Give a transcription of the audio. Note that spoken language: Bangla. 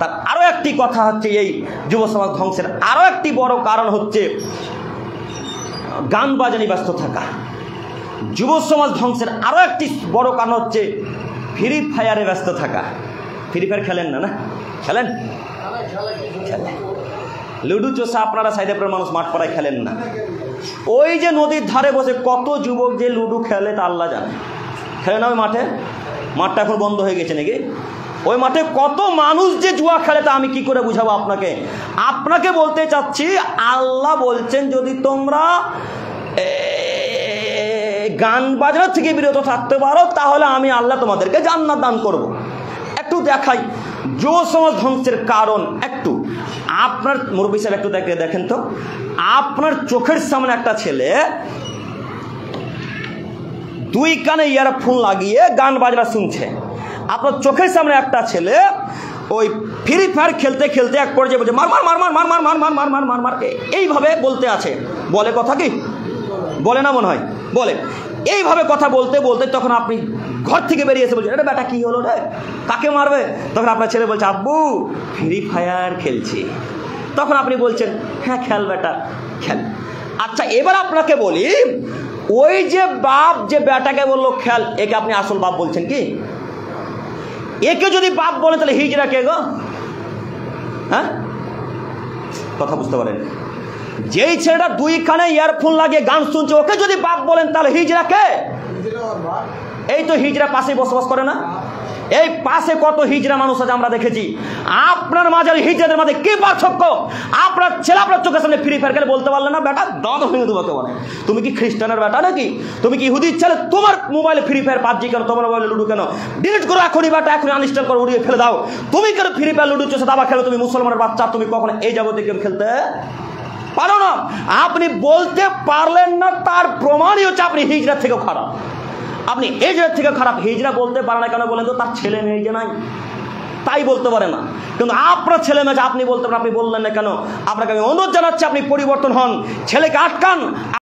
তার আরো একটি কথা হচ্ছে এই যুব সমাজ ধ্বংসের আরো একটি বড় কারণ হচ্ছে গান বাজানি ব্যস্ত থাকা। যুব সমাজ ধ্বংসের আরো একটি বড় কারণ হচ্ছে ফ্রি ফায়ারে ব্যস্ত থাকা। ফ্রি ফায়ার খেলেন না? খেলেন? লুডু চোষা আপনারা সাইডের মানুষ মাঠ পাড়ায় খেলেন না? ওই যে নদীর ধারে বসে কত যুবক যে লুডু খেলে তা আল্লাহ জানে। খেলে না ওই মাঠে? মাঠটা এখন বন্ধ হয়ে গেছে নাকি? ওই মাঠে কত মানুষ যে জুয়া খেলে তা আমি কি করে বুঝাবো আপনাকে? আপনাকে বলতে চাচ্ছি, আল্লাহ বলছেন যদি তোমরা গান বাজনা থেকে বিরত থাকতে পারো তাহলে আমি আল্লাহ তোমাদেরকে জান্নাত দান করব। একটু দেখাই যুব সমাজ ধ্বংসের কারণ। একটু আপনার মুরব্বী সাহেব একটু দেখেন তো, আপনার চোখের সামনে একটা ছেলে দুই কানে ইয়ারফোন লাগিয়ে গান বাজনা শুনছে। আপনার চোখের সামনে একটা ছেলে ওই ফ্রি ফায়ার খেলতে খেলতে এক পর্যায়ে বলছে মার মার মার মার মার মার মার মার মার মার মার মার এইভাবে বলতে আছে। বলে কথা কি? বলে না মনে হয়? বলে। এইভাবে কথা বলতে বলতে তখন আপনি ঘর থেকে বেরিয়ে এসে বলছেন, এটা বেটা কি হলো রে, কাকে মারবে? তখন আপনার ছেলে বলছে আব্বু ফ্রি ফায়ার খেলছি। তখন আপনি বলছেন হ্যাঁ খেল বেটা খেল। আচ্ছা এবার আপনাকে বলি, ওই যে বাপ যে বেটাকে বললো খেল, একে আপনি আসল বাপ বলছেন কি? একে যদি বাপ বলে তাহলে হিজড়া কে গো? হ্যাঁ, কথা বুঝতে পারেন? যেই ছেলেটা দুই কানে ইয়ারফোন লাগিয়ে গান শুনছে ওকে যদি বাপ বলেন তাহলে হিজড়া কে? এই তো হিজড়া পাশে বসবাস করে না? এই পাশে কত হিজড়া মানুষ আছে আমরা দেখেছি। আপনার মাঝে আর হিজড়াদের মাঝে কি পার্থক্য? আপনার ছেলে আপনার চোখের সামনে ফ্রি ফায়ার খেলে বলতে পারলেন না বেটা দাঁত ভেঙে দেবো কেমন? তুমি কি খ্রিস্টানের বেটা নাকি? তুমি কি ইহুদির ছেলে? তোমার মোবাইলে ফ্রি ফায়ার পাবজি কেন? তোমার মোবাইলে লুডু কেন? ডিলিট করো এখনই বেটা, এখনই আনইনস্টল করো, উড়িয়ে ফেলে দাও। তুমি কেন ফ্রি ফায়ার লুডু চোষে দাবা খেলো? তুমি মুসলমানের বাচ্চা, তুমি কখনো এই যাবতীয় গেম খেলতে পারো না। আপনি বলতে পারলেন না তার প্রমাণই হচ্ছে আপনি হিজড়া থেকেও খারাপ। আপনি হিজড়া থেকে খারাপ। হিজড়া বলতে পারে না কেন বলেন তো? তার ছেলে মেয়ে যে নাই তাই বলতে পারে না। কিন্তু আপনার ছেলে মেয়ে আপনি বলতে পারেন, আপনি বললেন না কেন? আপনাকে আমি অনুরোধ জানাচ্ছি আপনি পরিবর্তন হন, ছেলেকে আটকান।